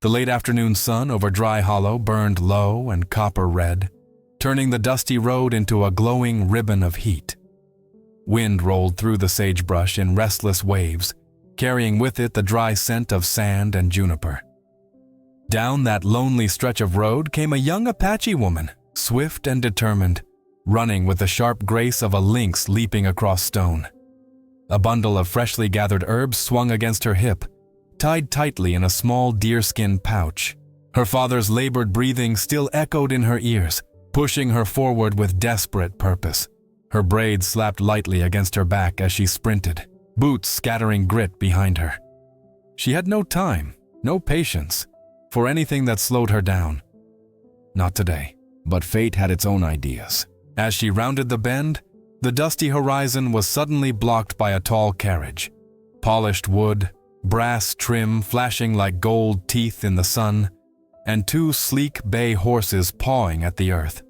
The late afternoon sun over Dry Hollow burned low and copper red, turning the dusty road into a glowing ribbon of heat. Wind rolled through the sagebrush in restless waves, carrying with it the dry scent of sand and juniper. Down that lonely stretch of road came a young Apache woman, swift and determined, running with the sharp grace of a lynx leaping across stone. A bundle of freshly gathered herbs swung against her hip, tied tightly in a small deerskin pouch. Her father's labored breathing still echoed in her ears, pushing her forward with desperate purpose. Her braids slapped lightly against her back as she sprinted, boots scattering grit behind her. She had no time, no patience, for anything that slowed her down. Not today, but fate had its own ideas. As she rounded the bend, the dusty horizon was suddenly blocked by a tall carriage. Polished wood, brass trim flashing like gold teeth in the sun, and two sleek bay horses pawing at the earth.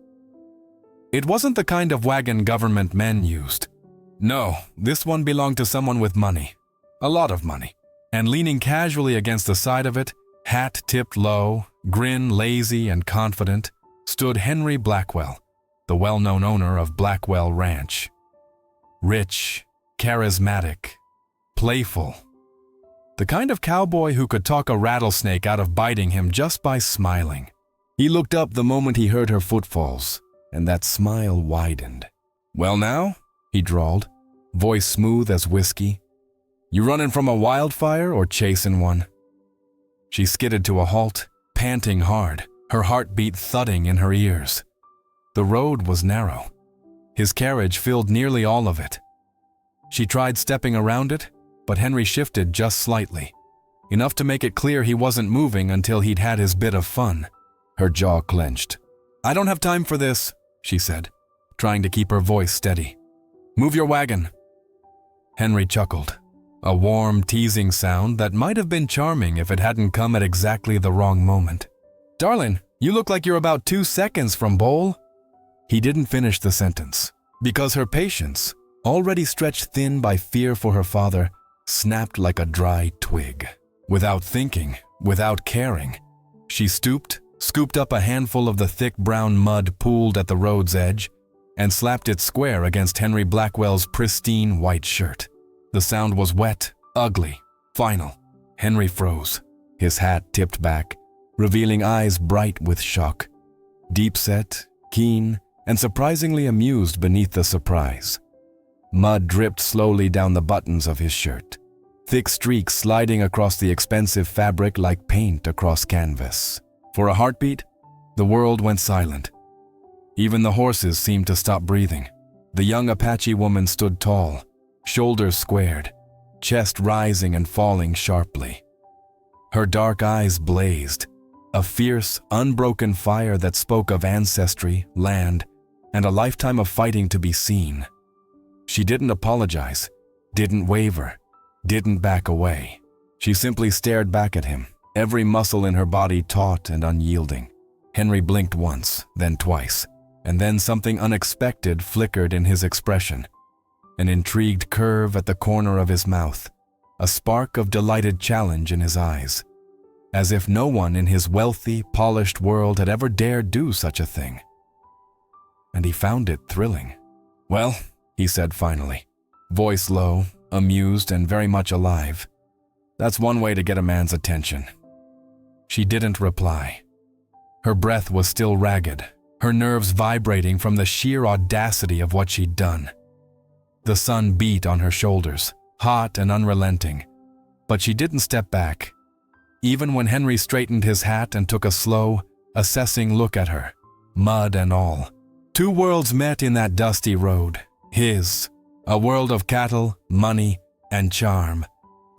It wasn't the kind of wagon government men used. No, this one belonged to someone with money. A lot of money. And leaning casually against the side of it, hat tipped low, grin lazy and confident, stood Henry Blackwell, the well-known owner of Blackwell Ranch. Rich, charismatic, playful. The kind of cowboy who could talk a rattlesnake out of biting him just by smiling. He looked up the moment he heard her footfalls, and that smile widened. "Well now," he drawled, voice smooth as whiskey. "You running from a wildfire or chasing one?" She skidded to a halt, panting hard, her heartbeat thudding in her ears. The road was narrow. His carriage filled nearly all of it. She tried stepping around it, but Henry shifted just slightly, enough to make it clear he wasn't moving until he'd had his bit of fun. Her jaw clenched. "I don't have time for this," she said, trying to keep her voice steady. "Move your wagon." Henry chuckled, a warm, teasing sound that might have been charming if it hadn't come at exactly the wrong moment. "Darling, you look like you're about 2 seconds from bowl." He didn't finish the sentence, because her patience, already stretched thin by fear for her father, snapped like a dry twig. Without thinking, without caring, she stooped, scooped up a handful of the thick brown mud pooled at the road's edge, and slapped it square against Henry Blackwell's pristine white shirt. The sound was wet, ugly, final. Henry froze, his hat tipped back, revealing eyes bright with shock. Deep-set, keen, and surprisingly amused beneath the surprise. Mud dripped slowly down the buttons of his shirt, thick streaks sliding across the expensive fabric like paint across canvas. For a heartbeat, the world went silent. Even the horses seemed to stop breathing. The young Apache woman stood tall, shoulders squared, chest rising and falling sharply. Her dark eyes blazed, a fierce, unbroken fire that spoke of ancestry, land, and a lifetime of fighting to be seen. She didn't apologize, didn't waver, didn't back away. She simply stared back at him, every muscle in her body taut and unyielding. Henry blinked once, then twice, and then something unexpected flickered in his expression. An intrigued curve at the corner of his mouth, a spark of delighted challenge in his eyes, as if no one in his wealthy, polished world had ever dared do such a thing. And he found it thrilling. "Well," he said finally, voice low, amused and very much alive. "That's one way to get a man's attention." She didn't reply. Her breath was still ragged, her nerves vibrating from the sheer audacity of what she'd done. The sun beat on her shoulders, hot and unrelenting, but she didn't step back. Even when Henry straightened his hat and took a slow, assessing look at her, mud and all. Two worlds met in that dusty road. His, a world of cattle, money, and charm,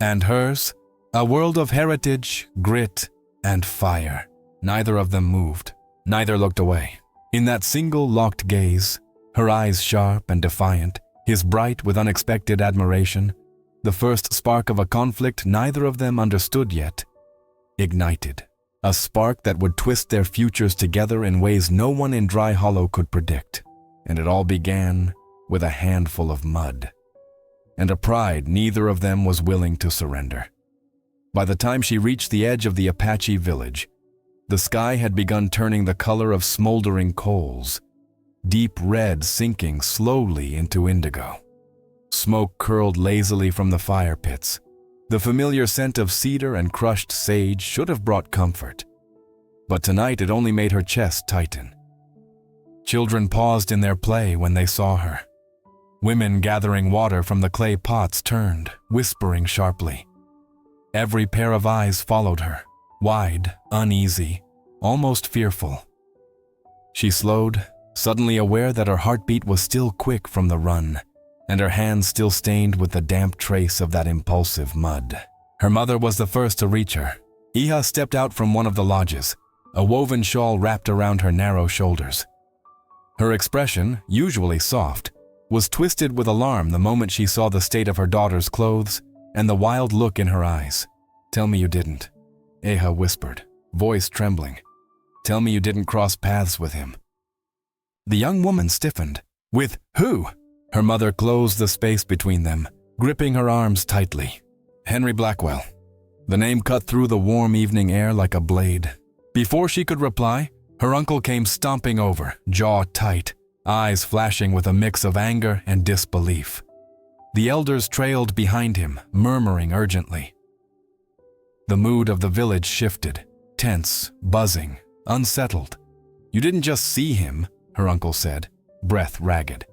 and hers, a world of heritage, grit, and fire. Neither of them moved. Neither looked away. In that single locked gaze, her eyes sharp and defiant, his bright with unexpected admiration, the first spark of a conflict neither of them understood yet, ignited. A spark that would twist their futures together in ways no one in Dry Hollow could predict. And it all began with a handful of mud, and a pride neither of them was willing to surrender. By the time she reached the edge of the Apache village, the sky had begun turning the color of smoldering coals, deep red sinking slowly into indigo. Smoke curled lazily from the fire pits. The familiar scent of cedar and crushed sage should have brought comfort, but tonight it only made her chest tighten. Children paused in their play when they saw her. Women gathering water from the clay pots turned, whispering sharply. Every pair of eyes followed her, wide, uneasy, almost fearful. She slowed, suddenly aware that her heartbeat was still quick from the run, and her hands still stained with the damp trace of that impulsive mud. Her mother was the first to reach her. Iha stepped out from one of the lodges, a woven shawl wrapped around her narrow shoulders. Her expression, usually soft, was twisted with alarm the moment she saw the state of her daughter's clothes and the wild look in her eyes. "Tell me you didn't," Iha whispered, voice trembling. "Tell me you didn't cross paths with him." The young woman stiffened. "With who?" Her mother closed the space between them, gripping her arms tightly. "Henry Blackwell." The name cut through the warm evening air like a blade. Before she could reply, her uncle came stomping over, jaw tight, eyes flashing with a mix of anger and disbelief. The elders trailed behind him, murmuring urgently. The mood of the village shifted, tense, buzzing, unsettled. "You didn't just see him," her uncle said, breath ragged.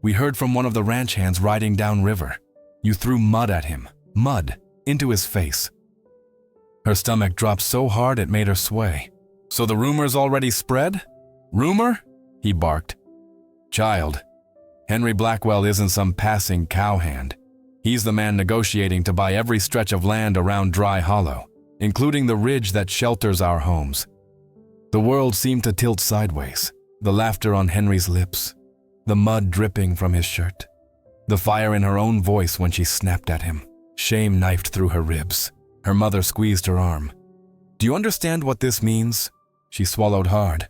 "We heard from one of the ranch hands riding downriver. You threw mud at him, mud, into his face." Her stomach dropped so hard it made her sway. "So the rumor's already spread?" "Rumor?" he barked. "Child, Henry Blackwell isn't some passing cowhand. He's the man negotiating to buy every stretch of land around Dry Hollow, including the ridge that shelters our homes." The world seemed to tilt sideways, the laughter on Henry's lips, the mud dripping from his shirt, the fire in her own voice when she snapped at him. Shame knifed through her ribs. Her mother squeezed her arm. "Do you understand what this means?" She swallowed hard.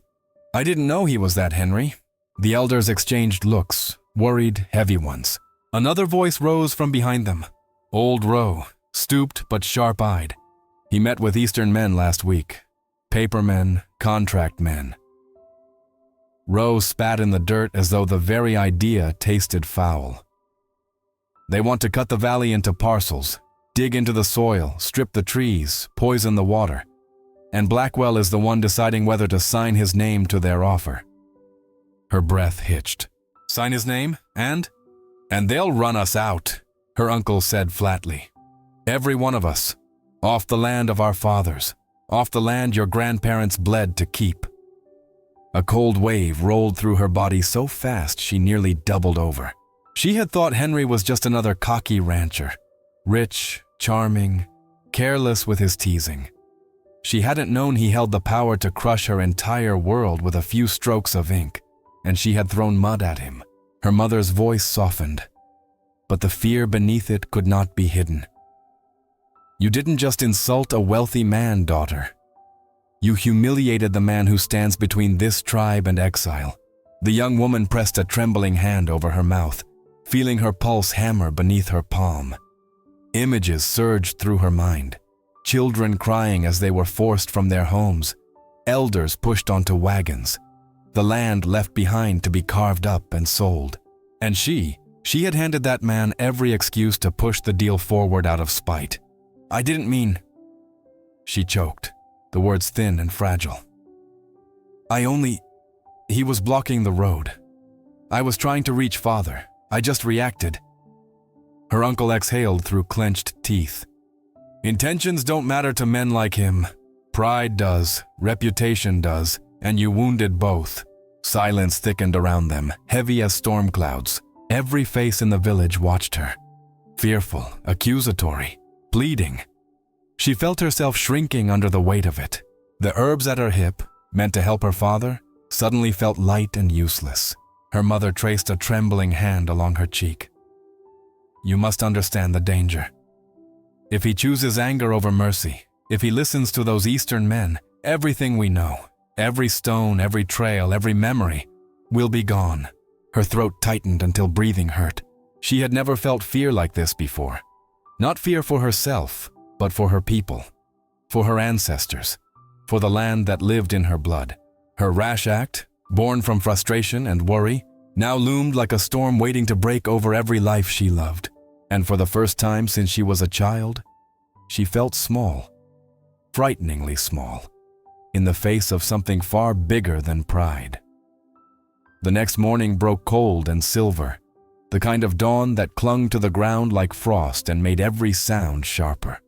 "I didn't know he was that, Henry." The elders exchanged looks, worried, heavy ones. Another voice rose from behind them. Old Rowe, stooped but sharp-eyed. "He met with Eastern men last week. Papermen, contract men." Rowe spat in the dirt as though the very idea tasted foul. "They want to cut the valley into parcels, dig into the soil, strip the trees, poison the water. And Blackwell is the one deciding whether to sign his name to their offer." Her breath hitched. "Sign his name? And they'll run us out," her uncle said flatly. "Every one of us. Off the land of our fathers. Off the land your grandparents bled to keep." A cold wave rolled through her body so fast she nearly doubled over. She had thought Henry was just another cocky rancher. Rich, charming, careless with his teasing. She hadn't known he held the power to crush her entire world with a few strokes of ink, and she had thrown mud at him. Her mother's voice softened, but the fear beneath it could not be hidden. "You didn't just insult a wealthy man, daughter. You humiliated the man who stands between this tribe and exile." The young woman pressed a trembling hand over her mouth, feeling her pulse hammer beneath her palm. Images surged through her mind. Children crying as they were forced from their homes, elders pushed onto wagons, the land left behind to be carved up and sold. And she had handed that man every excuse to push the deal forward out of spite. "I didn't mean..." She choked, the words thin and fragile. He was blocking the road. I was trying to reach father. I just reacted." Her uncle exhaled through clenched teeth. "Intentions don't matter to men like him. Pride does, reputation does, and you wounded both." Silence thickened around them, heavy as storm clouds. Every face in the village watched her. Fearful, accusatory, pleading. She felt herself shrinking under the weight of it. The herbs at her hip, meant to help her father, suddenly felt light and useless. Her mother traced a trembling hand along her cheek. "You must understand the danger. If he chooses anger over mercy, if he listens to those Eastern men, everything we know, every stone, every trail, every memory, will be gone." Her throat tightened until breathing hurt. She had never felt fear like this before. Not fear for herself, but for her people, for her ancestors, for the land that lived in her blood. Her rash act, born from frustration and worry, now loomed like a storm waiting to break over every life she loved. And for the first time since she was a child, she felt small, frighteningly small, in the face of something far bigger than pride. The next morning broke cold and silver, the kind of dawn that clung to the ground like frost and made every sound sharper.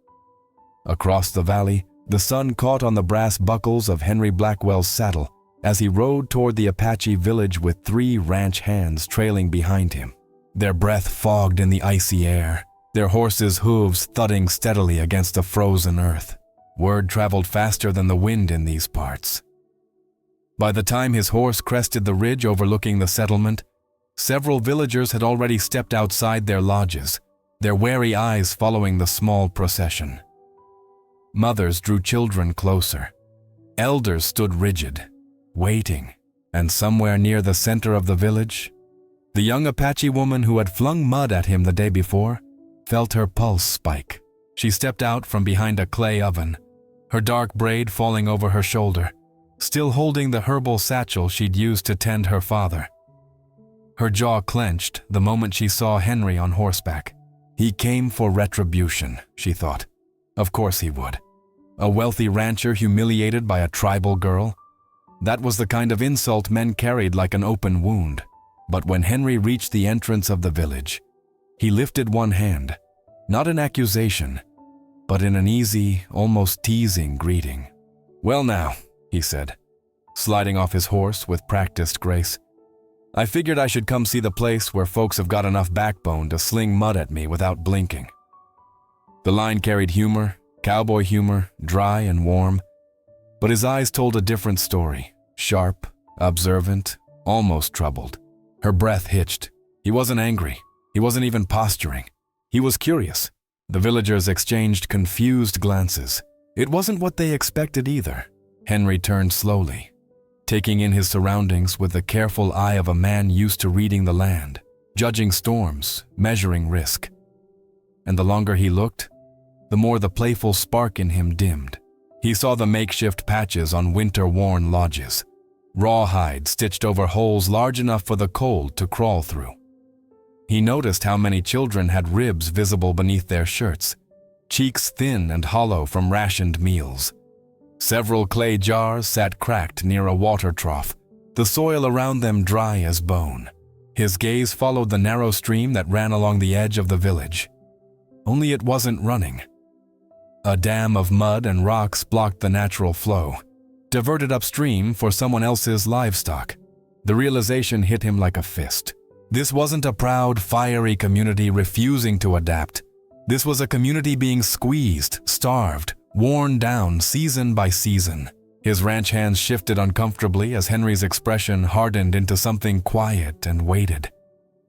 Across the valley, the sun caught on the brass buckles of Henry Blackwell's saddle as he rode toward the Apache village with 3 ranch hands trailing behind him, their breath fogged in the icy air, their horses' hooves thudding steadily against the frozen earth. Word traveled faster than the wind in these parts. By the time his horse crested the ridge overlooking the settlement, several villagers had already stepped outside their lodges, their wary eyes following the small procession. Mothers drew children closer. Elders stood rigid, waiting, and somewhere near the center of the village, the young Apache woman who had flung mud at him the day before felt her pulse spike. She stepped out from behind a clay oven, her dark braid falling over her shoulder, still holding the herbal satchel she'd used to tend her father. Her jaw clenched the moment she saw Henry on horseback. He came for retribution, she thought. Of course he would. A wealthy rancher humiliated by a tribal girl? That was the kind of insult men carried like an open wound. But when Henry reached the entrance of the village, he lifted one hand, not in accusation, but in an easy, almost teasing greeting. "Well now," he said, sliding off his horse with practiced grace. "I figured I should come see the place where folks have got enough backbone to sling mud at me without blinking." The line carried humor, cowboy humor, dry and warm, but his eyes told a different story, sharp, observant, almost troubled. Her breath hitched. He wasn't angry. He wasn't even posturing. He was curious. The villagers exchanged confused glances. It wasn't what they expected either. Henry turned slowly, taking in his surroundings with the careful eye of a man used to reading the land, judging storms, measuring risk. And the longer he looked, the more the playful spark in him dimmed. He saw the makeshift patches on winter-worn lodges, rawhide stitched over holes large enough for the cold to crawl through. He noticed how many children had ribs visible beneath their shirts, cheeks thin and hollow from rationed meals. Several clay jars sat cracked near a water trough, the soil around them dry as bone. His gaze followed the narrow stream that ran along the edge of the village. Only it wasn't running. A dam of mud and rocks blocked the natural flow, diverted upstream for someone else's livestock. The realization hit him like a fist. This wasn't a proud, fiery community refusing to adapt. This was a community being squeezed, starved, worn down season by season. His ranch hands shifted uncomfortably as Henry's expression hardened into something quiet and weighted.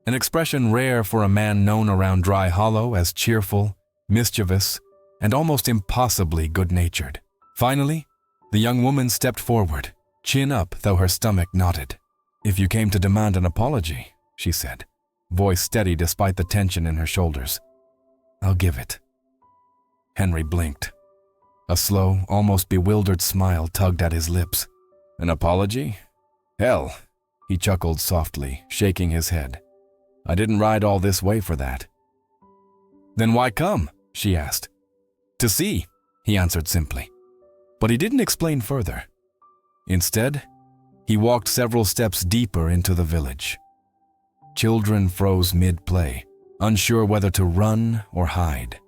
An expression rare for a man known around Dry Hollow as cheerful, mischievous, and almost impossibly good-natured. Finally, the young woman stepped forward, chin up though her stomach knotted. "If you came to demand an apology," she said, voice steady despite the tension in her shoulders, "I'll give it." Henry blinked. A slow, almost bewildered smile tugged at his lips. "An apology? Hell," he chuckled softly, shaking his head. "I didn't ride all this way for that." "Then why come?" she asked. "To see," he answered simply. But he didn't explain further. Instead, he walked several steps deeper into the village. Children froze mid-play, unsure whether to run or hide.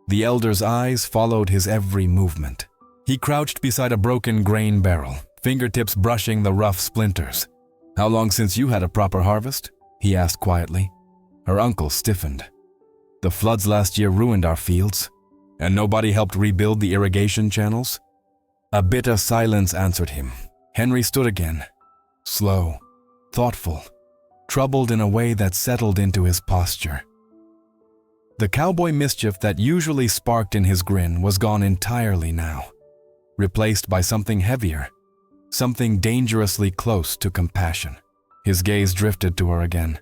The elder's eyes followed his every movement. He crouched beside a broken grain barrel, fingertips brushing the rough splinters. "How long since you had a proper harvest?" he asked quietly. Her uncle stiffened. "The floods last year ruined our fields, and nobody helped rebuild the irrigation channels?" A bitter silence answered him. Henry stood again, slow, thoughtful, troubled in a way that settled into his posture. The cowboy mischief that usually sparked in his grin was gone entirely now, replaced by something heavier, something dangerously close to compassion. His gaze drifted to her again.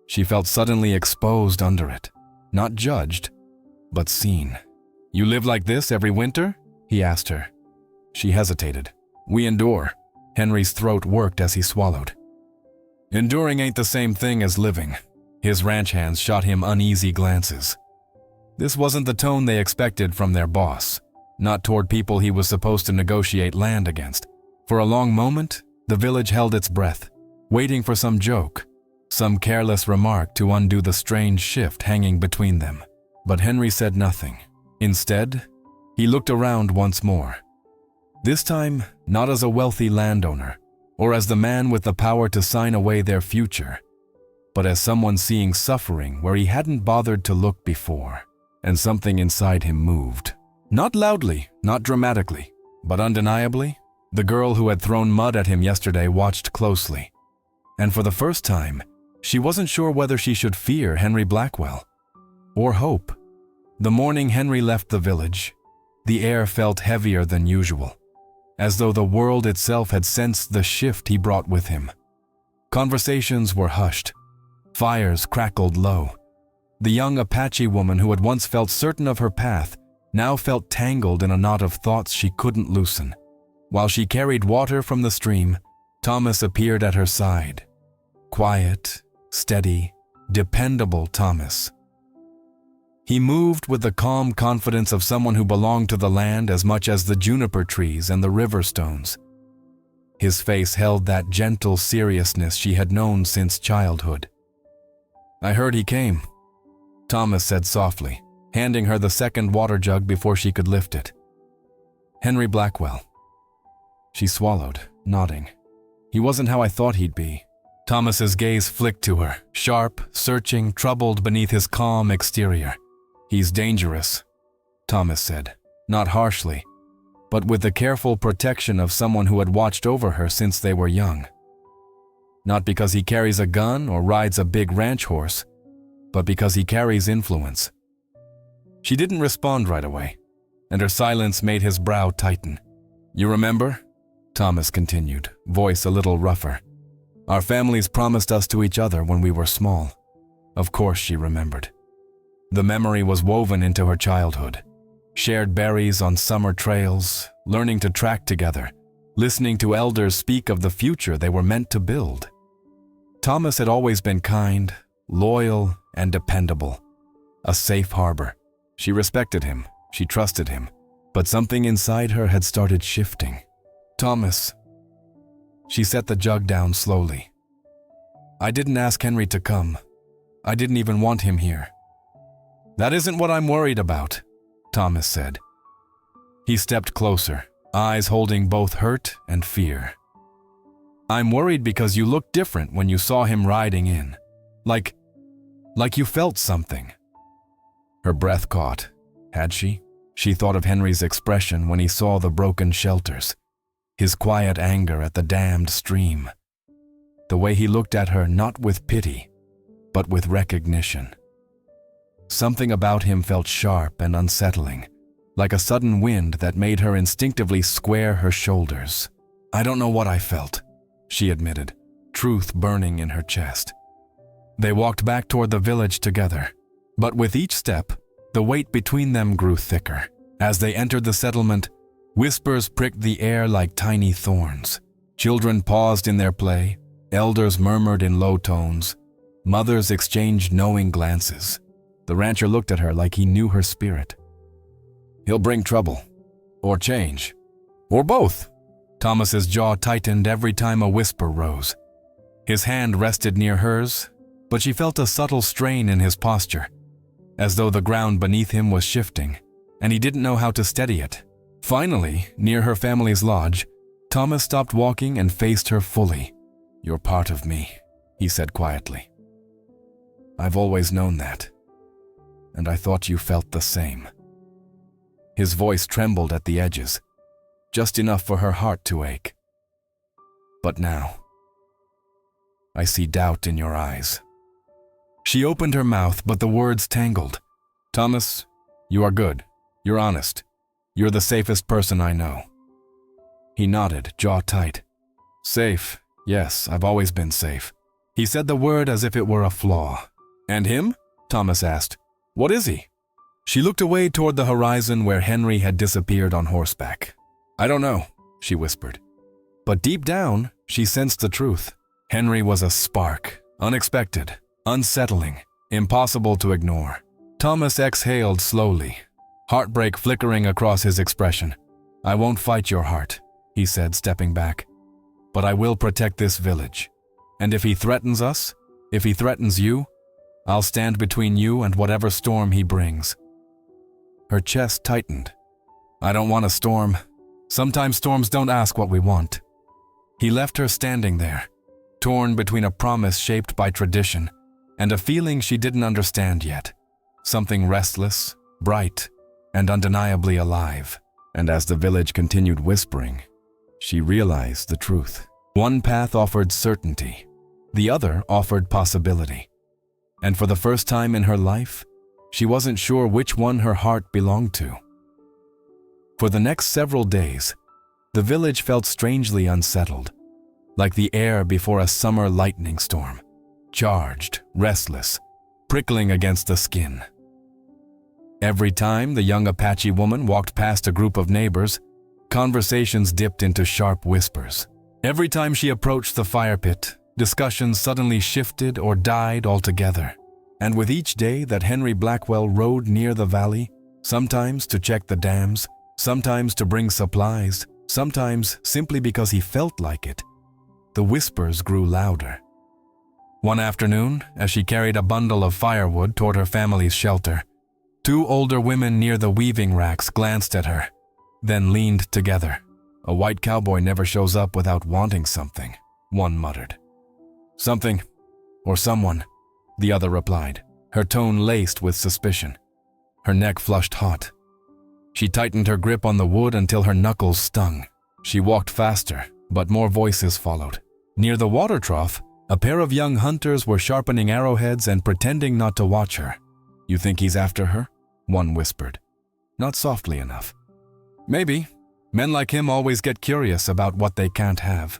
She felt suddenly exposed under it, not judged, but seen. You live like this every winter? He asked her. She hesitated. We endure. Henry's throat worked as he swallowed. Enduring ain't the same thing as living. His ranch hands shot him uneasy glances. This wasn't the tone they expected from their boss, not toward people he was supposed to negotiate land against. For a long moment, the village held its breath, waiting for some joke, some careless remark to undo the strange shift hanging between them. But Henry said nothing. Instead, he looked around once more. This time, not as a wealthy landowner, or as the man with the power to sign away their future, but as someone seeing suffering where he hadn't bothered to look before, and something inside him moved. Not loudly, not dramatically, but undeniably, the girl who had thrown mud at him yesterday watched closely. And for the first time, she wasn't sure whether she should fear Henry Blackwell or hope. The morning Henry left the village, the air felt heavier than usual, as though the world itself had sensed the shift he brought with him. Conversations were hushed. Fires crackled low. The young Apache woman who had once felt certain of her path now felt tangled in a knot of thoughts she couldn't loosen. While she carried water from the stream, Thomas appeared at her side. Quiet, steady, dependable Thomas. He moved with the calm confidence of someone who belonged to the land as much as the juniper trees and the river stones. His face held that gentle seriousness she had known since childhood. I heard he came, Thomas said softly, handing her the second water jug before she could lift it. Henry Blackwell. She swallowed, nodding. He wasn't how I thought he'd be. Thomas's gaze flicked to her, sharp, searching, troubled beneath his calm exterior. He's dangerous, Thomas said, not harshly, but with the careful protection of someone who had watched over her since they were young. Not because he carries a gun or rides a big ranch horse, but because he carries influence. She didn't respond right away, and her silence made his brow tighten. You remember? Thomas continued, voice a little rougher. Our families promised us to each other when we were small. Of course she remembered. The memory was woven into her childhood. Shared berries on summer trails, learning to track together, listening to elders speak of the future they were meant to build. Thomas had always been kind, loyal, and dependable. A safe harbor. She respected him, she trusted him, but something inside her had started shifting. Thomas. She set the jug down slowly. I didn't ask Henry to come. I didn't even want him here. That isn't what I'm worried about, Thomas said. He stepped closer, eyes holding both hurt and fear. I'm worried because you looked different when you saw him riding in. Like you felt something. Her breath caught. Had she? She thought of Henry's expression when he saw the broken shelters, his quiet anger at the dammed stream. The way he looked at her not with pity, but with recognition. Something about him felt sharp and unsettling, like a sudden wind that made her instinctively square her shoulders. I don't know what I felt, she admitted, truth burning in her chest. They walked back toward the village together, but with each step, the weight between them grew thicker. As they entered the settlement, whispers pricked the air like tiny thorns. Children paused in their play, elders murmured in low tones, mothers exchanged knowing glances. The rancher looked at her like he knew her spirit. He'll bring trouble, or change, or both. Thomas's jaw tightened every time a whisper rose. His hand rested near hers, but she felt a subtle strain in his posture, as though the ground beneath him was shifting, and he didn't know how to steady it. Finally, near her family's lodge, Thomas stopped walking and faced her fully. You're part of me, he said quietly. I've always known that, and I thought you felt the same. His voice trembled at the edges, just enough for her heart to ache. But now, I see doubt in your eyes. She opened her mouth, but the words tangled. Thomas, you are good. You're honest. You're the safest person I know. He nodded, jaw tight. Safe. Yes, I've always been safe. He said the word as if it were a flaw. And him? Thomas asked. What is he? She looked away toward the horizon where Henry had disappeared on horseback. "I don't know," she whispered. But deep down, she sensed the truth. Henry was a spark, unexpected, unsettling, impossible to ignore. Thomas exhaled slowly, heartbreak flickering across his expression. "I won't fight your heart," he said, stepping back. "But I will protect this village. And if he threatens us, if he threatens you, I'll stand between you and whatever storm he brings." Her chest tightened. "I don't want a storm. Sometimes storms don't ask what we want." He left her standing there, torn between a promise shaped by tradition and a feeling she didn't understand yet. Something restless, bright, and undeniably alive. And as the village continued whispering, she realized the truth. One path offered certainty, the other offered possibility. And for the first time in her life, she wasn't sure which one her heart belonged to. For the next several days, the village felt strangely unsettled, like the air before a summer lightning storm, charged, restless, prickling against the skin. Every time the young Apache woman walked past a group of neighbors, conversations dipped into sharp whispers. Every time she approached the fire pit, discussions suddenly shifted or died altogether. And with each day that Henry Blackwell rode near the valley, sometimes to check the dams, sometimes to bring supplies, sometimes simply because he felt like it, the whispers grew louder. One afternoon, as she carried a bundle of firewood toward her family's shelter, two older women near the weaving racks glanced at her, then leaned together. "A white cowboy never shows up without wanting something," one muttered. "Something, or someone," the other replied, her tone laced with suspicion. Her neck flushed hot. She tightened her grip on the wood until her knuckles stung. She walked faster, but more voices followed. Near the water trough, a pair of young hunters were sharpening arrowheads and pretending not to watch her. "You think he's after her?" one whispered. Not softly enough. "Maybe. Men like him always get curious about what they can't have."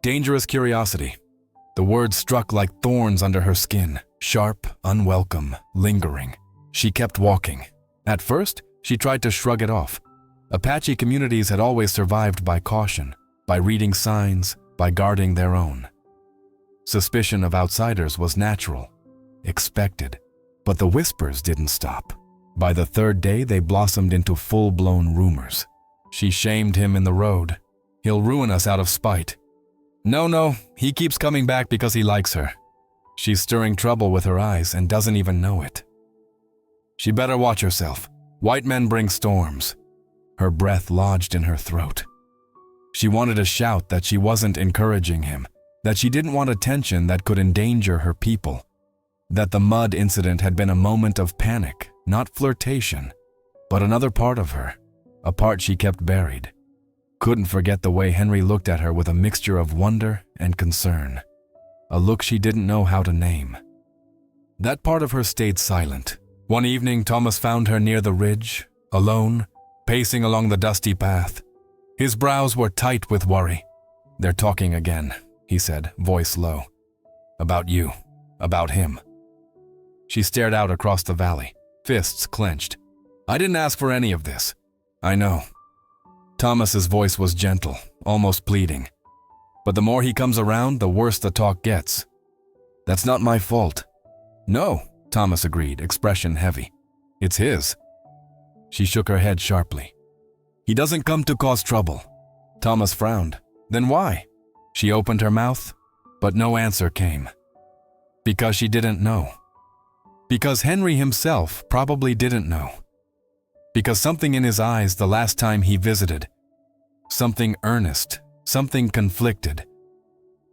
Dangerous curiosity. The word struck like thorns under her skin, sharp, unwelcome, lingering. She kept walking. At first, she tried to shrug it off. Apache communities had always survived by caution, by reading signs, by guarding their own. Suspicion of outsiders was natural, expected. But the whispers didn't stop. By the third day, they blossomed into full-blown rumors. "She shamed him in the road. He'll ruin us out of spite. No, he keeps coming back because he likes her. She's stirring trouble with her eyes and doesn't even know it. She better watch herself. White men bring storms." Her breath lodged in her throat. She wanted to shout that she wasn't encouraging him, that she didn't want attention that could endanger her people, that the mud incident had been a moment of panic, not flirtation, but another part of her, a part she kept buried. Couldn't forget the way Henry looked at her with a mixture of wonder and concern, a look she didn't know how to name. That part of her stayed silent. One evening, Thomas found her near the ridge, alone, pacing along the dusty path. His brows were tight with worry. "They're talking again," he said, voice low. "About you, about him." She stared out across the valley, fists clenched. "I didn't ask for any of this." "I know." Thomas's voice was gentle, almost pleading. "But the more he comes around, the worse the talk gets." "That's not my fault." "No," Thomas agreed, expression heavy. "It's his." She shook her head sharply. "He doesn't come to cause trouble." Thomas frowned. "Then why?" She opened her mouth, but no answer came. Because she didn't know. Because Henry himself probably didn't know. Because something in his eyes the last time he visited, something earnest, something conflicted,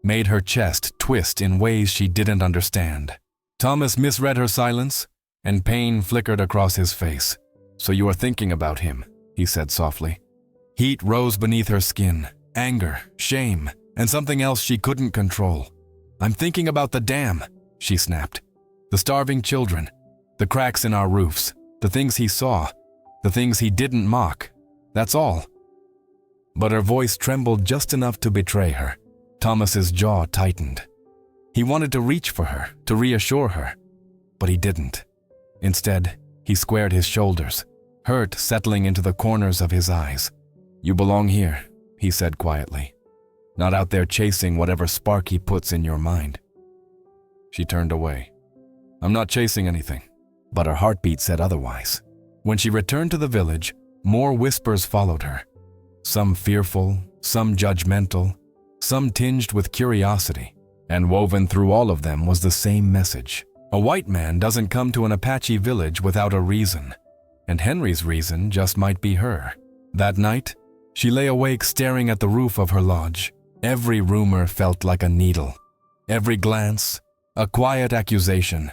made her chest twist in ways she didn't understand. Thomas misread her silence, and pain flickered across his face. "So you are thinking about him," he said softly. Heat rose beneath her skin, anger, shame, and something else she couldn't control. "I'm thinking about the dam," she snapped. "The starving children, the cracks in our roofs, the things he saw, the things he didn't mock. That's all." But her voice trembled just enough to betray her. Thomas's jaw tightened. He wanted to reach for her, to reassure her, but he didn't. Instead, He squared his shoulders, hurt settling into the corners of his eyes. "You belong here," he said quietly. "Not out there chasing whatever spark he puts in your mind." She turned away. "I'm not chasing anything." But her heartbeat said otherwise. When she returned to the village, more whispers followed her. Some fearful, some judgmental, some tinged with curiosity. And woven through all of them was the same message. A white man doesn't come to an Apache village without a reason. And Henry's reason just might be her. That night, she lay awake staring at the roof of her lodge. Every rumor felt like a needle. Every glance, a quiet accusation.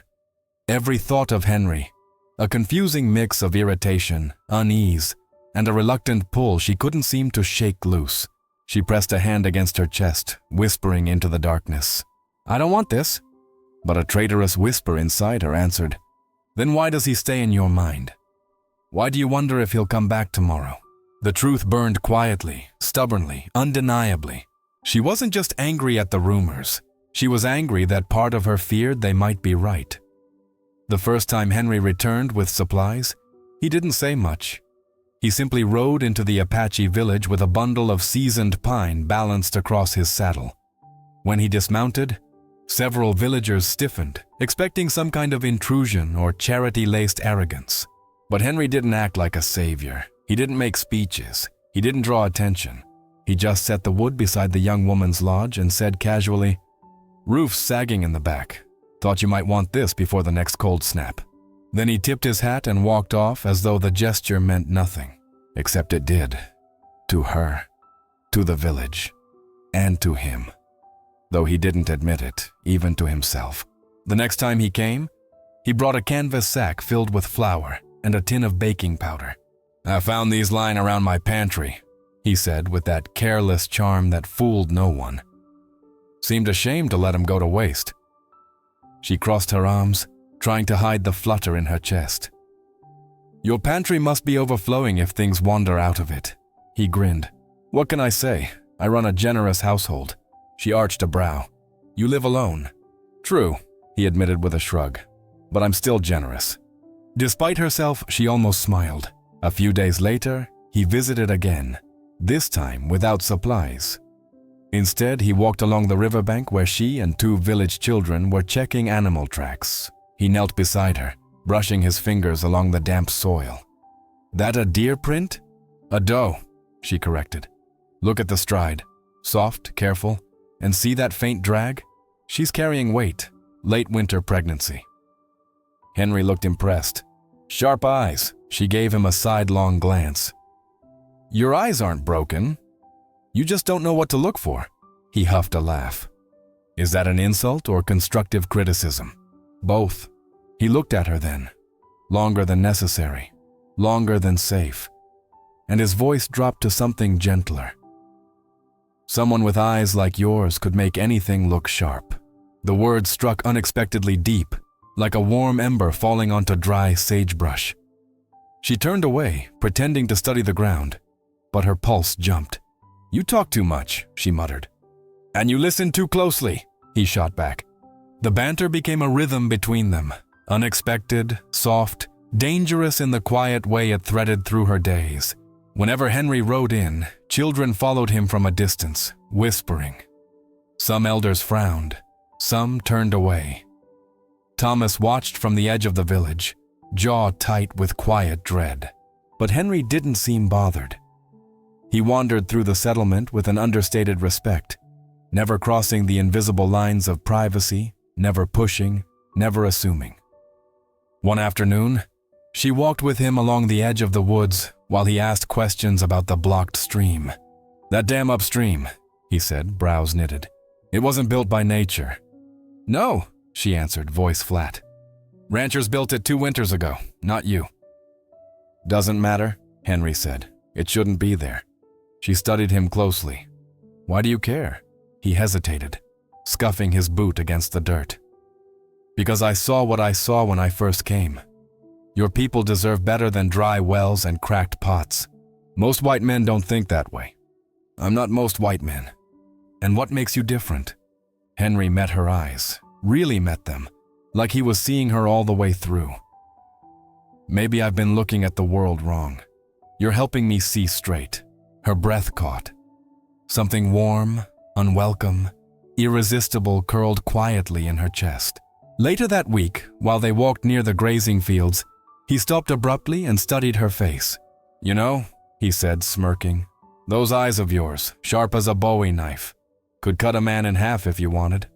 Every thought of Henry, a confusing mix of irritation, unease, and a reluctant pull she couldn't seem to shake loose. She pressed a hand against her chest, whispering into the darkness, "I don't want this." But a traitorous whisper inside her answered, "Then why does he stay in your mind? Why do you wonder if he'll come back tomorrow?" The truth burned quietly, stubbornly, undeniably. She wasn't just angry at the rumors. She was angry that part of her feared they might be right. The first time Henry returned with supplies, he didn't say much. He simply rode into the Apache village with a bundle of seasoned pine balanced across his saddle. When he dismounted, several villagers stiffened, expecting some kind of intrusion or charity-laced arrogance. But Henry didn't act like a savior. He didn't make speeches. He didn't draw attention. He just set the wood beside the young woman's lodge and said casually, "Roof's sagging in the back. Thought you might want this before the next cold snap." Then he tipped his hat and walked off as though the gesture meant nothing. Except it did. To her, to the village, and to him. Though he didn't admit it, even to himself. The next time he came, he brought a canvas sack filled with flour and a tin of baking powder. "I found these lying around my pantry," he said with that careless charm that fooled no one. Seemed ashamed to let him go to waste. She crossed her arms, trying to hide the flutter in her chest. "Your pantry must be overflowing if things wander out of it," he grinned. "What can I say? I run a generous household." She arched a brow. "You live alone." "True," he admitted with a shrug. "But I'm still generous." Despite herself, she almost smiled. A few days later, he visited again, this time without supplies. Instead, he walked along the riverbank where she and two village children were checking animal tracks. He knelt beside her, brushing his fingers along the damp soil. "That a deer print?" "A doe," she corrected. "Look at the stride. Soft, careful. And see that faint drag? She's carrying weight. Late winter pregnancy." Henry looked impressed. "Sharp eyes." She gave him a sidelong glance. "Your eyes aren't broken. You just don't know what to look for." He huffed a laugh. Is that an insult or constructive criticism? Both. He looked at her then. Longer than necessary. Longer than safe. And his voice dropped to something gentler. "Someone with eyes like yours could make anything look sharp." The words struck unexpectedly deep, like a warm ember falling onto dry sagebrush. She turned away, pretending to study the ground, but her pulse jumped. "You talk too much," she muttered. "And you listen too closely," he shot back. The banter became a rhythm between them, unexpected, soft, dangerous in the quiet way it threaded through her days. Whenever Henry rode in, children followed him from a distance, whispering. Some elders frowned, some turned away. Thomas watched from the edge of the village, jaw tight with quiet dread. But Henry didn't seem bothered. He wandered through the settlement with an understated respect, never crossing the invisible lines of privacy, never pushing, never assuming. One afternoon, she walked with him along the edge of the woods while he asked questions about the blocked stream. "That dam upstream," he said, brows knitted. "It wasn't built by nature." "No," she answered, voice flat. "Ranchers built it 2 winters ago, not you." "Doesn't matter," Henry said. "It shouldn't be there." She studied him closely. "Why do you care?" He hesitated, scuffing his boot against the dirt. "Because I saw what I saw when I first came. Your people deserve better than dry wells and cracked pots. Most white men don't think that way. I'm not most white men. And what makes you different?" Henry met her eyes, really met them, like he was seeing her all the way through. Maybe I've been looking at the world wrong. You're helping me see straight." Her breath caught. Something warm, unwelcome, irresistible curled quietly in her chest. Later that week, while they walked near the grazing fields, he stopped abruptly and studied her face. "You know," he said, smirking, "those eyes of yours, sharp as a Bowie knife, could cut a man in half if you wanted."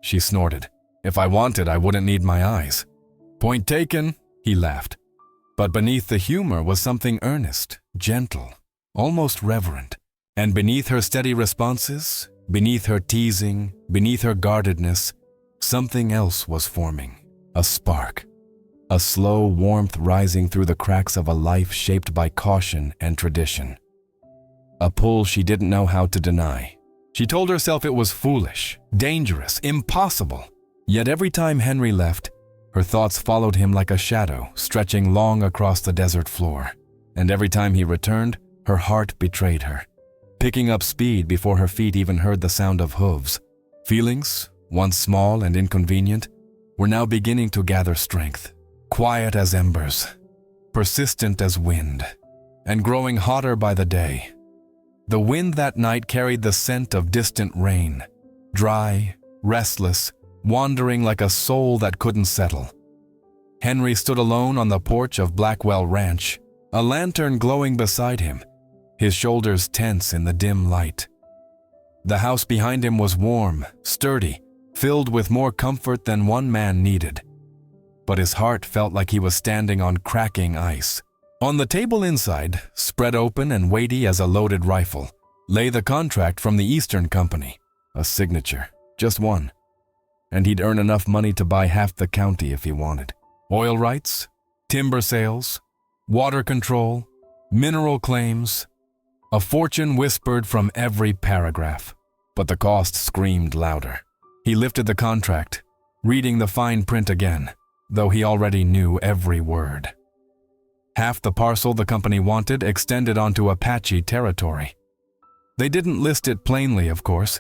She snorted. "If I wanted, I wouldn't need my eyes." "Point taken," he laughed. But beneath the humor was something earnest, gentle, almost reverent. And beneath her steady responses, beneath her teasing, beneath her guardedness, something else was forming. A spark. A slow warmth rising through the cracks of a life shaped by caution and tradition. A pull she didn't know how to deny. She told herself it was foolish, dangerous, impossible. Yet every time Henry left, her thoughts followed him like a shadow, stretching long across the desert floor. And every time he returned, her heart betrayed her, picking up speed before her feet even heard the sound of hooves. Feelings, once small and inconvenient, were now beginning to gather strength, quiet as embers, persistent as wind, and growing hotter by the day. The wind that night carried the scent of distant rain, dry, restless, wandering like a soul that couldn't settle. Henry stood alone on the porch of Blackwell Ranch, a lantern glowing beside him, his shoulders tense in the dim light. The house behind him was warm, sturdy, filled with more comfort than one man needed. But his heart felt like he was standing on cracking ice. On the table inside, spread open and weighty as a loaded rifle, lay the contract from the Eastern Company, a signature, just one. And he'd earn enough money to buy half the county if he wanted. Oil rights, timber sales, water control, mineral claims, a fortune whispered from every paragraph. But the cost screamed louder. He lifted the contract, reading the fine print again, though he already knew every word. Half the parcel the company wanted extended onto Apache territory. They didn't list it plainly, of course.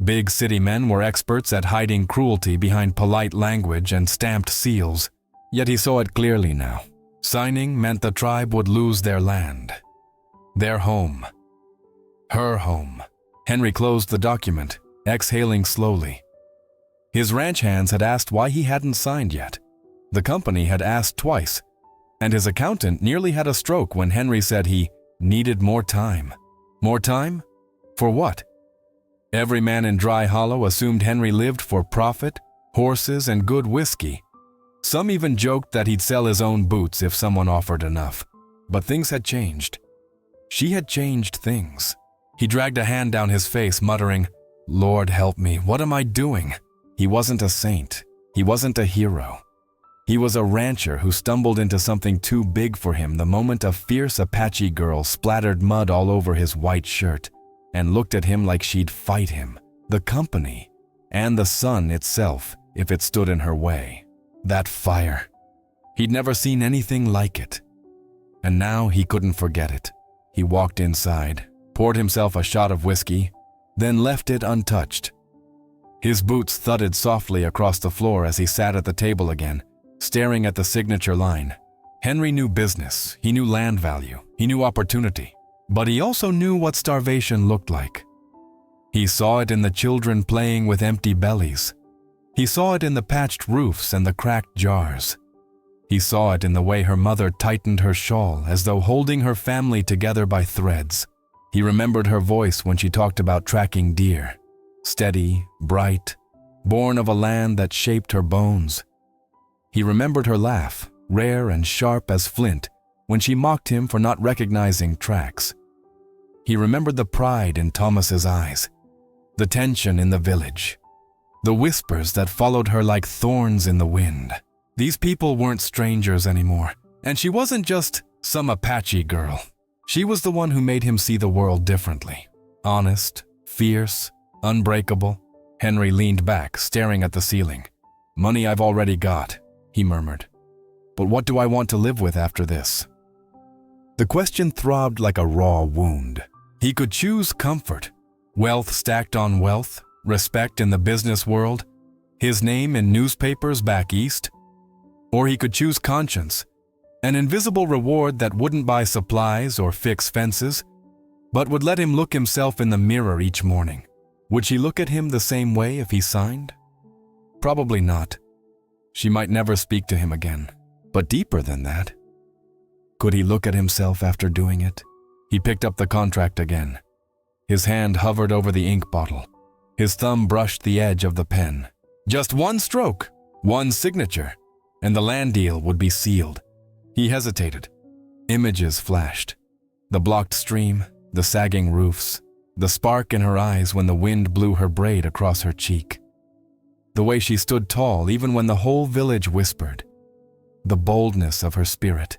Big city men were experts at hiding cruelty behind polite language and stamped seals, yet he saw it clearly now. Signing meant the tribe would lose their land, their home, her home. Henry closed the document, exhaling slowly. His ranch hands had asked why he hadn't signed yet. The company had asked twice, and his accountant nearly had a stroke when Henry said he needed more time. More time? For what? Every man in Dry Hollow assumed Henry lived for profit, horses, and good whiskey. Some even joked that he'd sell his own boots if someone offered enough. But things had changed. She had changed things. He dragged a hand down his face, muttering, "Lord help me, what am I doing?" He wasn't a saint. He wasn't a hero. He was a rancher who stumbled into something too big for him the moment a fierce Apache girl splattered mud all over his white shirt and looked at him like she'd fight him, the company, and the sun itself if it stood in her way. That fire. He'd never seen anything like it. And now he couldn't forget it. He walked inside, poured himself a shot of whiskey, then left it untouched. His boots thudded softly across the floor as he sat at the table again, staring at the signature line. Henry knew business, he knew land value, he knew opportunity, but he also knew what starvation looked like. He saw it in the children playing with empty bellies. He saw it in the patched roofs and the cracked jars. He saw it in the way her mother tightened her shawl as though holding her family together by threads. He remembered her voice when she talked about tracking deer. Steady, bright, born of a land that shaped her bones. He remembered her laugh, rare and sharp as flint, when she mocked him for not recognizing tracks. He remembered the pride in Thomas's eyes, the tension in the village, the whispers that followed her like thorns in the wind. These people weren't strangers anymore, and she wasn't just some Apache girl. She was the one who made him see the world differently. Honest, fierce, unbreakable. Henry leaned back, staring at the ceiling. "Money I've already got," he murmured. "But what do I want to live with after this?" The question throbbed like a raw wound. He could choose comfort, wealth stacked on wealth, respect in the business world, his name in newspapers back east. Or he could choose conscience, An invisible reward that wouldn't buy supplies or fix fences, but would let him look himself in the mirror each morning. Would she look at him the same way if he signed? Probably not. She might never speak to him again. But deeper than that, could he look at himself after doing it? He picked up the contract again. His hand hovered over the ink bottle. His thumb brushed the edge of the pen. Just one stroke, one signature, and the land deal would be sealed. He hesitated. Images flashed. The blocked stream, the sagging roofs, the spark in her eyes when the wind blew her braid across her cheek. The way she stood tall even when the whole village whispered. The boldness of her spirit.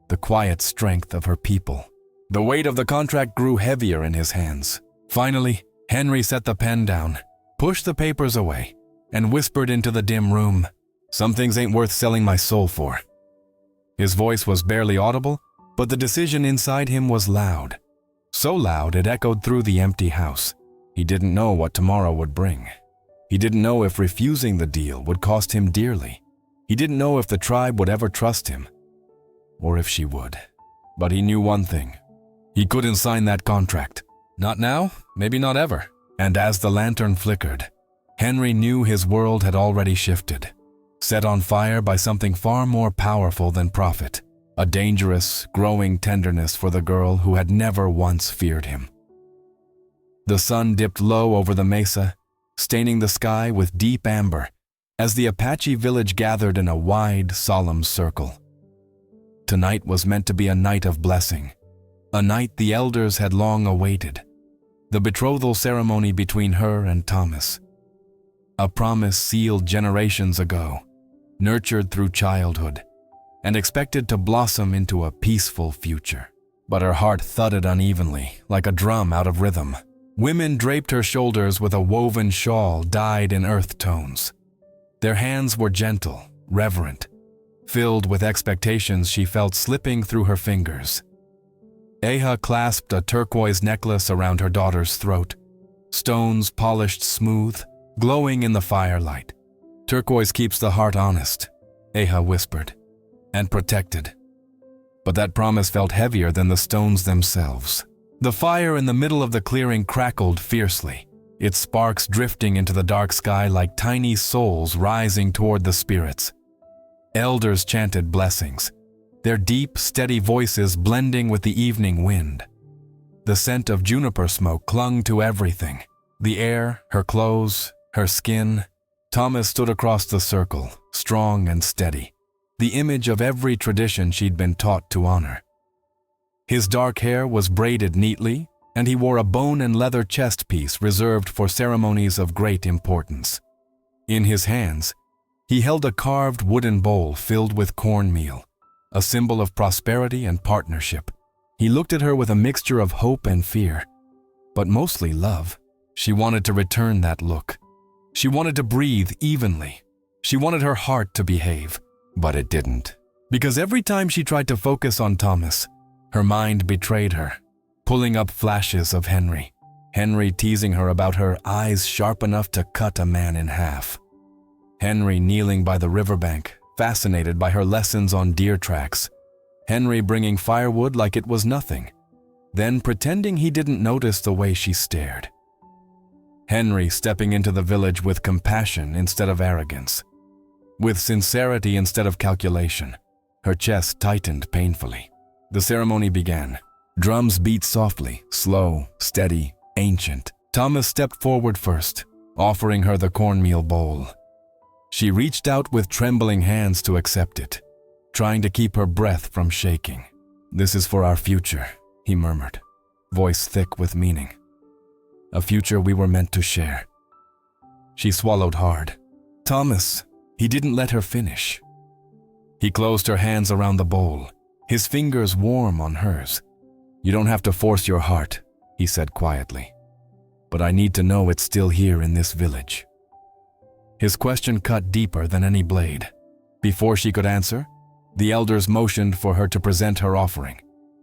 The quiet strength of her people. The weight of the contract grew heavier in his hands. Finally, Henry set the pen down, pushed the papers away, and whispered into the dim room, "Some things ain't worth selling my soul for." His voice was barely audible, but the decision inside him was loud. So loud it echoed through the empty house. He didn't know what tomorrow would bring. He didn't know if refusing the deal would cost him dearly. He didn't know if the tribe would ever trust him, or if she would. But he knew one thing. He couldn't sign that contract. Not now, maybe not ever. And as the lantern flickered, Henry knew his world had already shifted, set on fire by something far more powerful than profit, a dangerous, growing tenderness for the girl who had never once feared him. The sun dipped low over the mesa, staining the sky with deep amber as the Apache village gathered in a wide, solemn circle. Tonight was meant to be a night of blessing, a night the elders had long awaited, the betrothal ceremony between her and Thomas. A promise sealed generations ago, nurtured through childhood, and expected to blossom into a peaceful future. But her heart thudded unevenly, like a drum out of rhythm. Women draped her shoulders with a woven shawl dyed in earth tones. Their hands were gentle, reverent, filled with expectations she felt slipping through her fingers. Aha clasped a turquoise necklace around her daughter's throat, stones polished smooth, glowing in the firelight. "Turquoise keeps the heart honest," Aha whispered, "and protected." But that promise felt heavier than the stones themselves. The fire in the middle of the clearing crackled fiercely, its sparks drifting into the dark sky like tiny souls rising toward the spirits. Elders chanted blessings, their deep, steady voices blending with the evening wind. The scent of juniper smoke clung to everything, the air, her clothes, her skin. Thomas stood across the circle, strong and steady, the image of every tradition she'd been taught to honor. His dark hair was braided neatly, and he wore a bone and leather chest piece reserved for ceremonies of great importance. In his hands, he held a carved wooden bowl filled with cornmeal, a symbol of prosperity and partnership. He looked at her with a mixture of hope and fear, but mostly love. She wanted to return that look. She wanted to breathe evenly. She wanted her heart to behave, but it didn't. Because every time she tried to focus on Thomas, her mind betrayed her, pulling up flashes of Henry. Henry teasing her about her eyes sharp enough to cut a man in half. Henry kneeling by the riverbank, fascinated by her lessons on deer tracks. Henry bringing firewood like it was nothing, then pretending he didn't notice the way she stared. Henry stepping into the village with compassion instead of arrogance, with sincerity instead of calculation. Her chest tightened painfully. The ceremony began. Drums beat softly, slow, steady, ancient. Thomas stepped forward first, offering her the cornmeal bowl. She reached out with trembling hands to accept it, trying to keep her breath from shaking. "This is for our future," he murmured, voice thick with meaning. "A future we were meant to share." She swallowed hard. "Thomas," he didn't let her finish. He closed her hands around the bowl, his fingers warm on hers. "You don't have to force your heart," he said quietly, "but I need to know it's still here in this village." His question cut deeper than any blade. Before she could answer, the elders motioned for her to present her offering,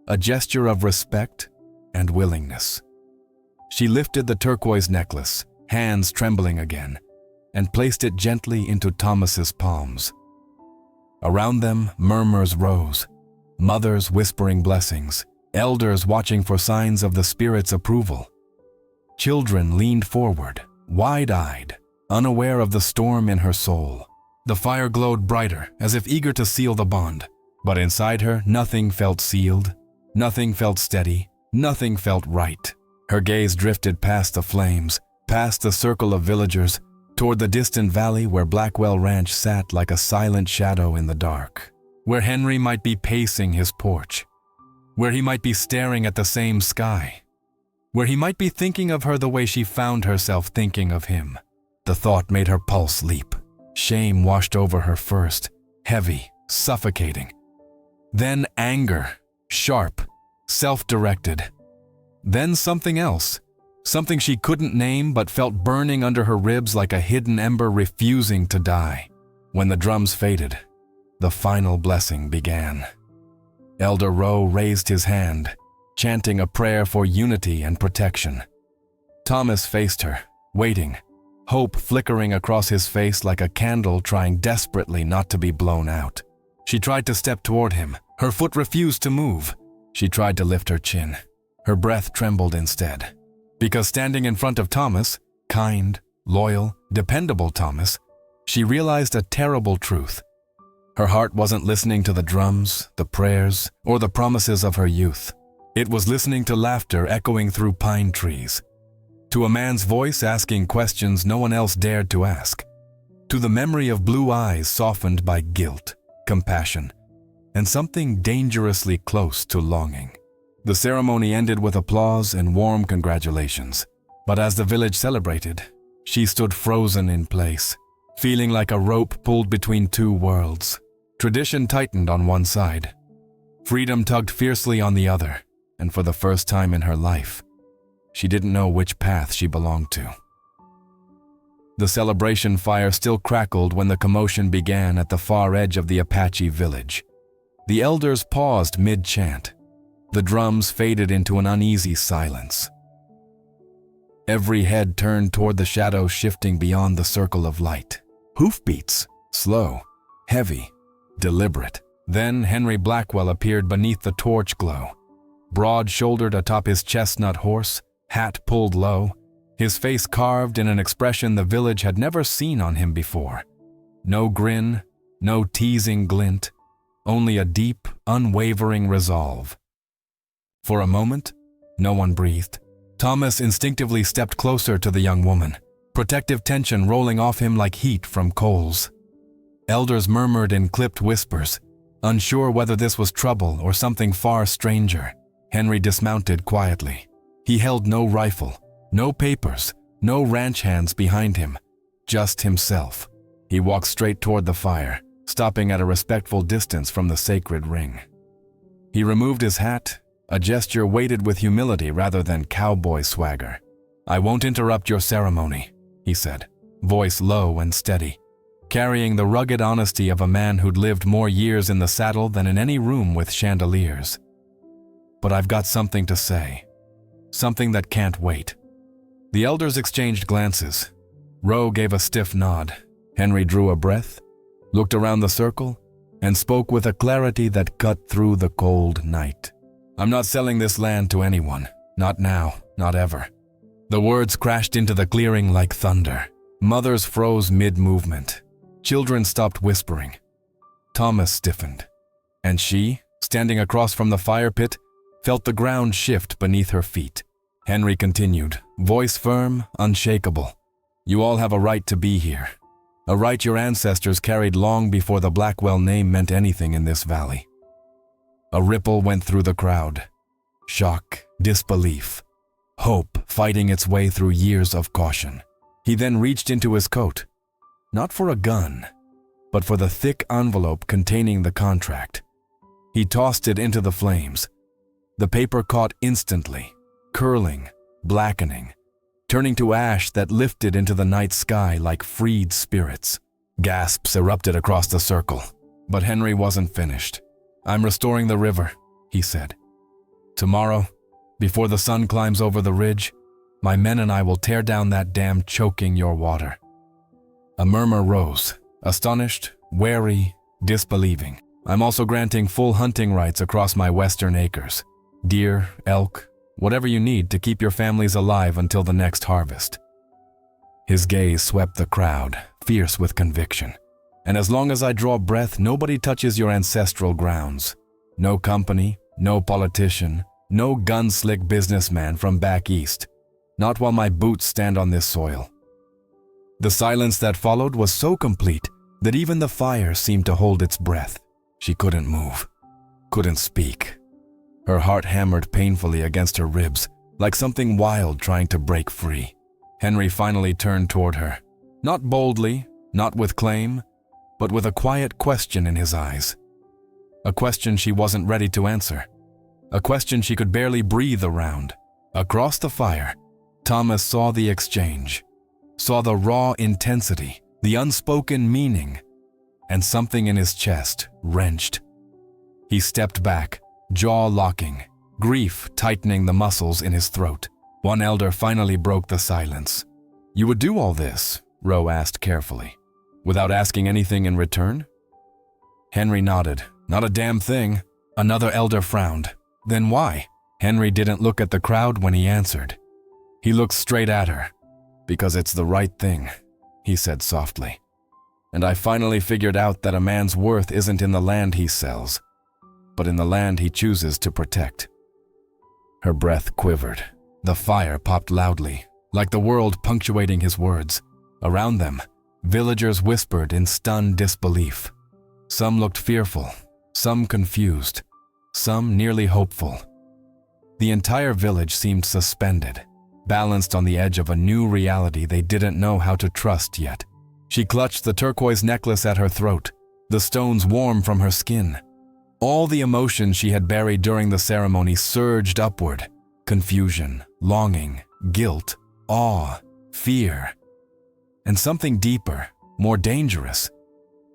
a gesture of respect and willingness. She lifted the turquoise necklace, hands trembling again, and placed it gently into Thomas's palms. Around them, murmurs rose, mothers whispering blessings, elders watching for signs of the Spirit's approval. Children leaned forward, wide-eyed, unaware of the storm in her soul. The fire glowed brighter, as if eager to seal the bond. But inside her, nothing felt sealed, nothing felt steady, nothing felt right. Her gaze drifted past the flames, past the circle of villagers, toward the distant valley where Blackwell Ranch sat like a silent shadow in the dark, where Henry might be pacing his porch, where he might be staring at the same sky, where he might be thinking of her the way she found herself thinking of him. The thought made her pulse leap. Shame washed over her first, heavy, suffocating. Then anger, sharp, self-directed. Then something else, something she couldn't name but felt burning under her ribs like a hidden ember refusing to die. When the drums faded, the final blessing began. Elder Rowe raised his hand, chanting a prayer for unity and protection. Thomas faced her, waiting, hope flickering across his face like a candle trying desperately not to be blown out. She tried to step toward him. Her foot refused to move. She tried to lift her chin. Her breath trembled instead. Because standing in front of Thomas, kind, loyal, dependable Thomas, she realized a terrible truth. Her heart wasn't listening to the drums, the prayers, or the promises of her youth. It was listening to laughter echoing through pine trees, to a man's voice asking questions no one else dared to ask, to the memory of blue eyes softened by guilt, compassion, and something dangerously close to longing. The ceremony ended with applause and warm congratulations, but as the village celebrated, she stood frozen in place, feeling like a rope pulled between two worlds. Tradition tightened on one side. Freedom tugged fiercely on the other, and for the first time in her life, she didn't know which path she belonged to. The celebration fire still crackled when the commotion began at the far edge of the Apache village. The elders paused mid-chant. The drums faded into an uneasy silence. Every head turned toward the shadows shifting beyond the circle of light. Hoofbeats, slow, heavy, deliberate. Then Henry Blackwell appeared beneath the torch glow. Broad-shouldered atop his chestnut horse, hat pulled low, his face carved in an expression the village had never seen on him before. No grin, no teasing glint, only a deep, unwavering resolve. For a moment, no one breathed. Thomas instinctively stepped closer to the young woman, protective tension rolling off him like heat from coals. Elders murmured in clipped whispers, unsure whether this was trouble or something far stranger. Henry dismounted quietly. He held no rifle, no papers, no ranch hands behind him, just himself. He walked straight toward the fire, stopping at a respectful distance from the sacred ring. He removed his hat, a gesture weighted with humility rather than cowboy swagger. "I won't interrupt your ceremony," he said, voice low and steady, carrying the rugged honesty of a man who'd lived more years in the saddle than in any room with chandeliers. "But I've got something to say, something that can't wait." The elders exchanged glances. Rowe gave a stiff nod. Henry drew a breath, looked around the circle, and spoke with a clarity that cut through the cold night. "I'm not selling this land to anyone. Not now, not ever." The words crashed into the clearing like thunder. Mothers froze mid-movement. Children stopped whispering. Thomas stiffened. And she, standing across from the fire pit, felt the ground shift beneath her feet. Henry continued, voice firm, unshakable. "You all have a right to be here. A right your ancestors carried long before the Blackwell name meant anything in this valley." A ripple went through the crowd. Shock, disbelief, hope fighting its way through years of caution. He then reached into his coat, not for a gun, but for the thick envelope containing the contract. He tossed it into the flames. The paper caught instantly, curling, blackening, turning to ash that lifted into the night sky like freed spirits. Gasps erupted across the circle, but Henry wasn't finished. "I'm restoring the river," he said. "Tomorrow, before the sun climbs over the ridge, my men and I will tear down that dam choking your water." A murmur rose, astonished, wary, disbelieving. I'm also granting full hunting rights across my western acres. Deer, elk, whatever you need to keep your families alive until the next harvest. His gaze swept the crowd, fierce with conviction. And as long as I draw breath, nobody touches your ancestral grounds. No company, no politician, no gun-slick businessman from back east. Not while my boots stand on this soil. The silence that followed was so complete that even the fire seemed to hold its breath. She couldn't move, couldn't speak. Her heart hammered painfully against her ribs, like something wild trying to break free. Henry finally turned toward her, not boldly, not with claim, but with a quiet question in his eyes. A question she wasn't ready to answer. A question she could barely breathe around. Across the fire, Thomas saw the exchange, saw the raw intensity, the unspoken meaning, and something in his chest wrenched. He stepped back, jaw locking, grief tightening the muscles in his throat. One elder finally broke the silence. "You would do all this?" Rowe asked carefully. "Without asking anything in return?" Henry nodded. "Not a damn thing." Another elder frowned. "Then why?" Henry didn't look at the crowd when he answered. He looked straight at her. "Because it's the right thing," he said softly. "And I finally figured out that a man's worth isn't in the land he sells, but in the land he chooses to protect." Her breath quivered. The fire popped loudly, like the world punctuating his words. Around them, villagers whispered in stunned disbelief. Some looked fearful, some confused, some nearly hopeful. The entire village seemed suspended, balanced on the edge of a new reality they didn't know how to trust yet. She clutched the turquoise necklace at her throat, the stones warm from her skin. All the emotions she had buried during the ceremony surged upward. Confusion, longing, guilt, awe, fear, and something deeper, more dangerous,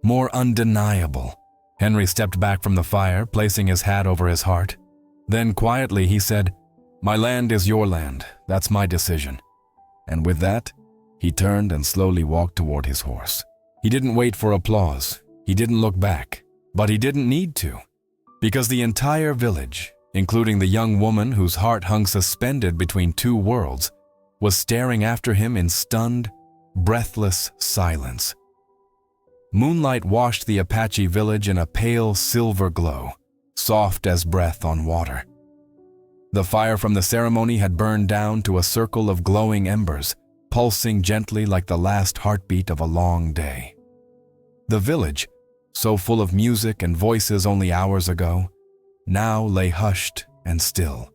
more undeniable. Henry stepped back from the fire, placing his hat over his heart. Then quietly he said, "My land is your land. That's my decision." And with that, he turned and slowly walked toward his horse. He didn't wait for applause. He didn't look back. But he didn't need to. Because the entire village, including the young woman whose heart hung suspended between two worlds, was staring after him in stunned, breathless silence. Moonlight washed the Apache village in a pale silver glow, soft as breath on water. The fire from the ceremony had burned down to a circle of glowing embers, pulsing gently like the last heartbeat of a long day. The village, so full of music and voices only hours ago, now lay hushed and still.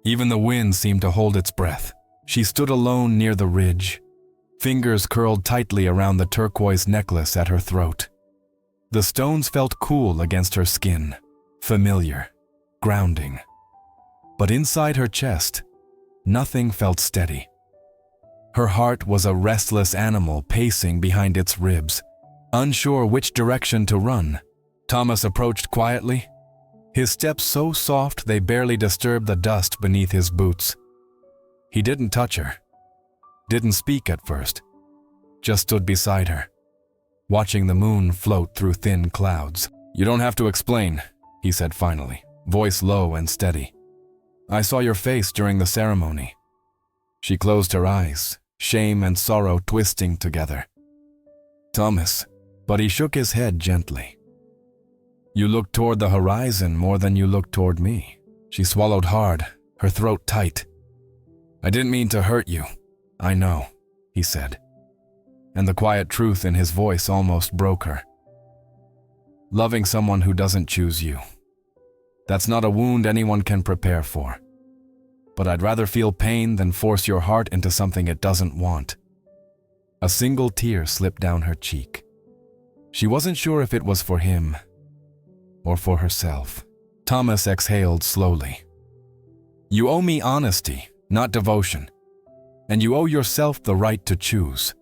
Even the wind seemed to hold its breath. She stood alone near the ridge, fingers curled tightly around the turquoise necklace at her throat. The stones felt cool against her skin, familiar, grounding. But inside her chest, nothing felt steady. Her heart was a restless animal pacing behind its ribs, unsure which direction to run. Thomas approached quietly, his steps so soft they barely disturbed the dust beneath his boots. He didn't touch her, didn't speak at first, just stood beside her, watching the moon float through thin clouds. "You don't have to explain," he said finally, voice low and steady. "I saw your face during the ceremony." She closed her eyes, shame and sorrow twisting together. "Thomas," but he shook his head gently. "You looked toward the horizon more than you looked toward me." She swallowed hard, her throat tight. "I didn't mean to hurt you. I know," he said. And the quiet truth in his voice almost broke her. "Loving someone who doesn't choose you. That's not a wound anyone can prepare for. But I'd rather feel pain than force your heart into something it doesn't want." A single tear slipped down her cheek. She wasn't sure if it was for him or for herself. Thomas exhaled slowly. "You owe me honesty, not devotion. And you owe yourself the right to choose."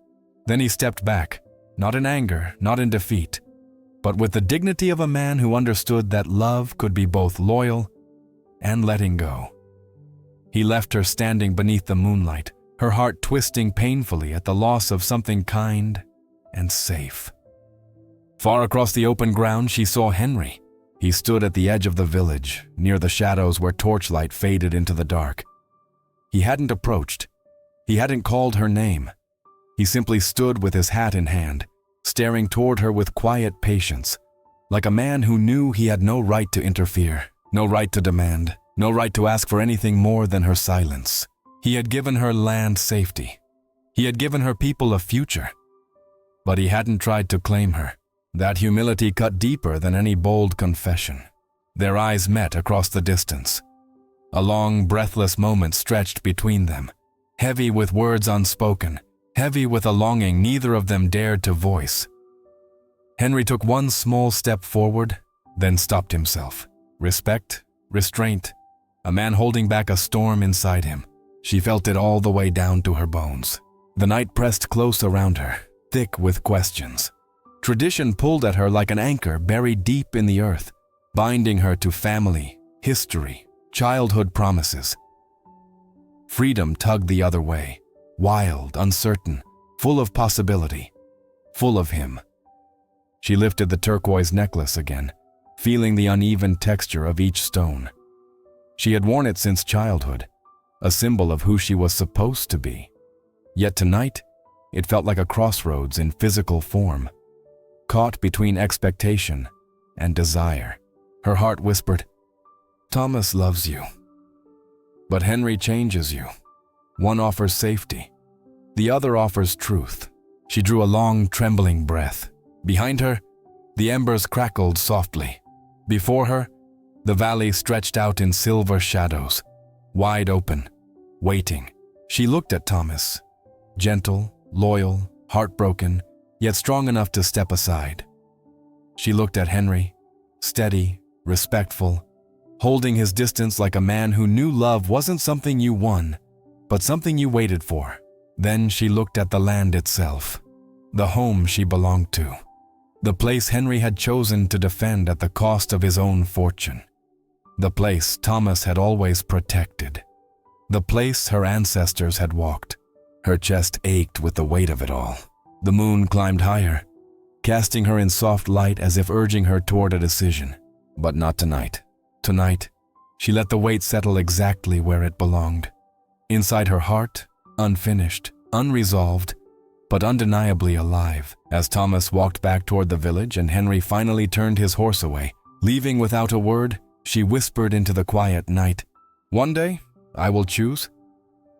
Then he stepped back, not in anger, not in defeat, but with the dignity of a man who understood that love could be both loyal and letting go. He left her standing beneath the moonlight, her heart twisting painfully at the loss of something kind and safe. Far across the open ground, she saw Henry. He stood at the edge of the village, near the shadows where torchlight faded into the dark. He hadn't approached. He hadn't called her name. He simply stood with his hat in hand, staring toward her with quiet patience, like a man who knew he had no right to interfere, no right to demand, no right to ask for anything more than her silence. He had given her land safety. He had given her people a future. But he hadn't tried to claim her. That humility cut deeper than any bold confession. Their eyes met across the distance. A long, breathless moment stretched between them, heavy with words unspoken, heavy with a longing neither of them dared to voice. Henry took one small step forward, then stopped himself. Respect, restraint, a man holding back a storm inside him. She felt it all the way down to her bones. The night pressed close around her, thick with questions. Tradition pulled at her like an anchor buried deep in the earth, binding her to family, history, childhood promises. Freedom tugged the other way, wild, uncertain, full of possibility, full of him. She lifted the turquoise necklace again, feeling the uneven texture of each stone. She had worn it since childhood, a symbol of who she was supposed to be. Yet tonight, it felt like a crossroads in physical form. Caught between expectation and desire, her heart whispered, "Thomas loves you. But Henry changes you. One offers safety. The other offers truth." She drew a long, trembling breath. Behind her, the embers crackled softly. Before her, the valley stretched out in silver shadows, wide open, waiting. She looked at Thomas, gentle, loyal, heartbroken, yet strong enough to step aside. She looked at Henry, steady, respectful, holding his distance like a man who knew love wasn't something you won, but something you waited for. Then she looked at the land itself, the home she belonged to, the place Henry had chosen to defend at the cost of his own fortune, the place Thomas had always protected, the place her ancestors had walked. Her chest ached with the weight of it all. The moon climbed higher, casting her in soft light as if urging her toward a decision. But not tonight. Tonight, she let the weight settle exactly where it belonged. Inside her heart, unfinished, unresolved, but undeniably alive. As Thomas walked back toward the village and Henry finally turned his horse away, leaving without a word, she whispered into the quiet night, "One day, I will choose,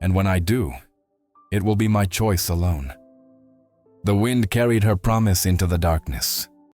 and when I do, it will be my choice alone." The wind carried her promise into the darkness,